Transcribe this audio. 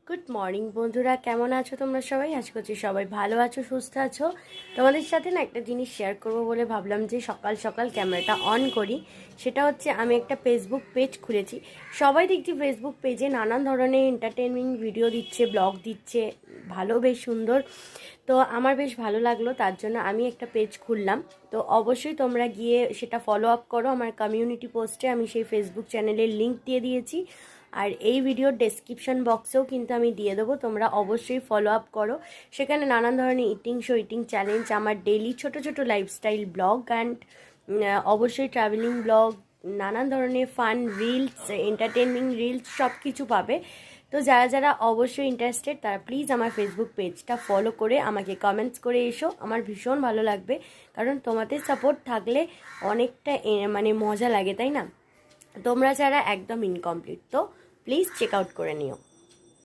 Good morning বন্ধুরা, কেমন আছো তোমরা সবাই? আশা করছি সবাই ভালো আছো, সুস্থ আছো। তোমাদের সাথে না একটা জিনিস শেয়ার করবো বলে ভাবলাম যে সকাল সকাল ক্যামেরাটা অন করি। সেটা হচ্ছে আমি একটা ফেসবুক পেজ খুলেছি। সবাই দেখছি ফেসবুক পেজে নানান ধরনের এন্টারটেনমিং ভিডিও দিচ্ছে, ব্লগ দিচ্ছে, ভালো, বেশ সুন্দর। তো আমার বেশ ভালো লাগলো, তার জন্য আমি একটা পেজ খুললাম। তো অবশ্যই তোমরা গিয়ে সেটা ফলো আপ করো। আমার কমিউনিটি পোস্টে আমি সেই ফেসবুক চ্যানেলের লিঙ্ক দিয়ে দিয়েছি, আর এই ভিডিওর ডেসক্রিপশন বক্সেও কিন্তু আমি দিয়ে দেবো। তোমরা অবশ্যই ফলো আপ করো। সেখানে নানান ধরনের ইটিং শো, ইটিং চ্যালেঞ্জ, আমার ডেইলি ছোট ছোট লাইফস্টাইল ব্লগ অ্যান্ড অবশ্যই ট্রাভেলিং ব্লগ, নানান ধরনের ফান রিলস, এন্টারটেনমিং রিলস সব কিছু পাবে। তো যারা যারা অবশ্যই ইন্টারেস্টেড তারা প্লিজ আমার ফেসবুক পেজটা ফলো করে আমাকে কমেন্টস করে এসো। আমার ভীষণ ভালো লাগবে, কারণ তোমাদের সাপোর্ট থাকলে অনেকটা মানে মজা লাগে, তাই না? তোমরা যারা একদম ইনকমপ্লিট, তো প্লিজ চেক আউট করে নিও।